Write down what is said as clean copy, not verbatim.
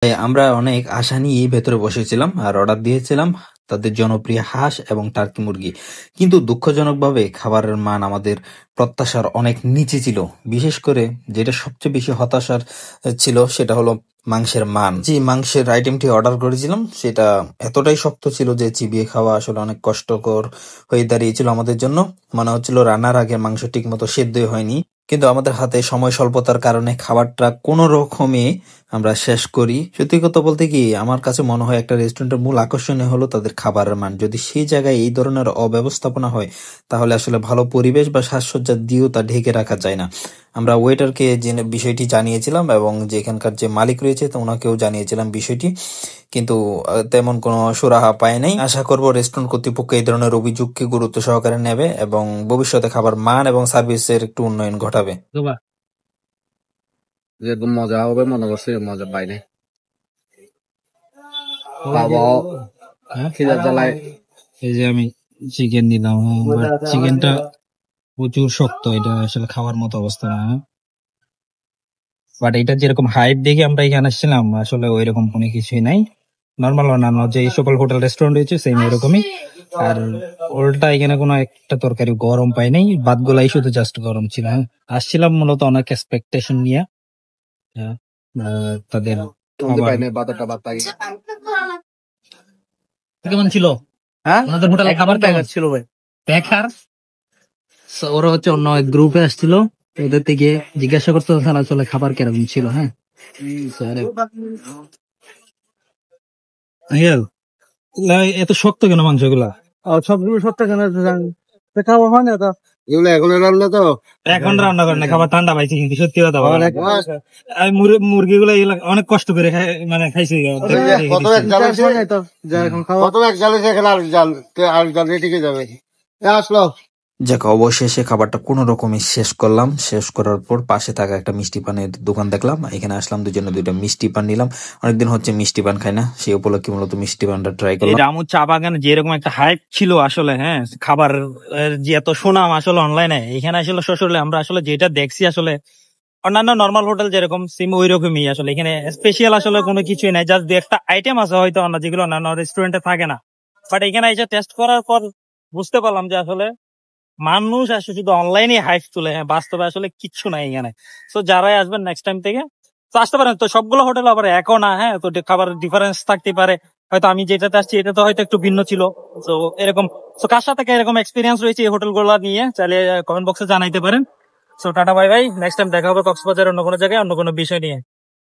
আমরা অনেক আশা নিয়ে ভেতরে বসেছিলাম আর অর্ডার দিয়েছিলাম তাদের জনপ্রিয় হাঁস এবং টার্কি মুরগি। কিন্তু দুঃখজনকভাবে খাবারের মান আমাদের প্রত্যাশার অনেক নিচে ছিল। বিশেষ করে যেটা সবচেয়ে বেশি হতাশার ছিল সেটা হলো মাংসের মান। যে মাংসের আইটেমটি অর্ডার করেছিলাম সেটা এতটাই শক্ত ছিল যে চিবিয়ে খাওয়া আসলে অনেক কষ্টকর হয়ে দাঁড়িয়েছিল আমাদের জন্য। মনে হচ্ছিল রান্নার আগে মাংস ঠিক মতো সেদ্ধই হয়নি। কিন্তু আমাদের হাতে সময় স্বল্পতার কারণে খাবারটা কোনো রকমে আমরা শেষ করি। সত্যি কথা বলতে কি, আমার কাছে মনে হয় একটা রেস্টুরেন্টের মূল আকর্ষণীয় হলো তাদের খাবারের মান। যদি সেই জায়গায় এই ধরনের অব্যবস্থাপনা হয় তাহলে আসলে ভালো পরিবেশ বা সাজসজ্জা দিয়েও তা ঢেকে রাখা যায় না। আমরা ওয়েটারকে যে বিষয়টি জানিয়েছিলাম এবং যে এখানকার যে মালিক রয়েছে তো ওনাকেও জানিয়েছিলাম বিষয়টি, কিন্তু তেমন কোনো সুরাহা পায় নাই। আশা করব রেস্টুরেন্ট কর্তৃপক্ষ এই ধরনের অভিযোগকে গুরুত্ব সহকারে নেবে এবং ভবিষ্যতে খাবার মান এবং সার্ভিসের একটু উন্নয়ন ঘটাবে। যেরকম মজা হবে মনে করছে মজা পাইনি। বাবা খিদার জ্বালায় এই যে আমি চিকেন নিলাম, চিকেনটা প্রচুর শক্ত, এটা আসলে খাওয়ার মতো অবস্থা না। বাট এটা যেরকম হাইপ দেখে আমরা এখানে আসছিলাম আসলে ওই রকম কোনো কিছুই নাই। নর্মাল অন্যান্য যে সকল হোটেল রেস্টুরেন্ট রয়েছে সেম এরকমই। আর উল্টা এখানে কোনো একটা তরকারি গরম পাই নাই, ভাত গুলাই শুধু জাস্ট গরম ছিল। আসছিলাম মূলত অনেক এক্সপেকটেশন নিয়ে। তাদের পাইনি বাতাটা বাদ পাই। কেমন ছিল? হ্যাঁ, ওনাদের হোটেলে খাবার কেমন ছিল ভাই? বেকার। ওরা হচ্ছে অন্য এক গ্রুপে আসছিল, ওদের থেকে জিজ্ঞাসা করতে আসলে খাবার কিরকম ছিল। হ্যাঁ, এত শক্ত কেন মাংস গুলা? সবগুলো সত্য কেন খাওয়া হয় না তো এগুলো এখন রান্না তো এখন রান্না করে না, খাবার ঠান্ডা পাইছি। কিন্তু সত্যি কথা বলা, আমি মুরগি গুলা অনেক কষ্ট করে মানে খাইছি। আসলো যাক, অবশেষে খাবারটা কোনো রকমে শেষ করলাম। শেষ করার পর পাশে থাকা একটা মিষ্টি পানের দোকান দেখলাম, এখানে আসলাম, দুজনে দুইটা মিষ্টি পান নিলাম। অনেকদিন হচ্ছে মিষ্টি পান খাই না, সেই উপলক্ষে মূলত মিষ্টি পানটা ট্রাই করলাম। রামু চা বাগানে যেরকম একটা হাইপ ছিল আসলে, হ্যাঁ, খাবার যে এত সুনাম আসলে অনলাইনে, এখানে আসলে শ্বশুরলে আমরা আসলে যেটা দেখছি আসলে অন্যান্য নর্মাল হোটেল যেরকম সিম ওই রকমই। আসলে এখানে স্পেশাল আসলে কোনো কিছুই নাই, জাস্ট দু একটা আইটেম আছে হয়তো অন্য যেগুলো অন্যান্য রেস্টুরেন্টে থাকে না। বাট এখানে এসে টেস্ট করার পর বুঝতে পারলাম যে আসলে মানুষ আসলে শুধু অনলাইনে হাইপ তুলে, হ্যাঁ, বাস্তবে আসলে কিচ্ছু নাই এখানে। তো যারাই আসবেন নেক্সট টাইম থেকে তো আসতে পারেন। তো সবগুলো হোটেল আবার একও না, হ্যাঁ, তো খাবার ডিফারেন্স থাকতে পারে। হয়তো আমি যেটাতে আসছি এটা তো হয়তো একটু ভিন্ন ছিল। তো এরকম, তো কার সাথে এরকম এক্সপিরিয়েন্স রয়েছে এই হোটেল গুলা নিয়ে চাইলে কমেন্ট বক্সে জানাইতে পারেন। So tata bye bye, next time দেখা হবে কক্সবাজার অন্য কোনো জায়গায় অন্য কোনো বিষয় নিয়ে।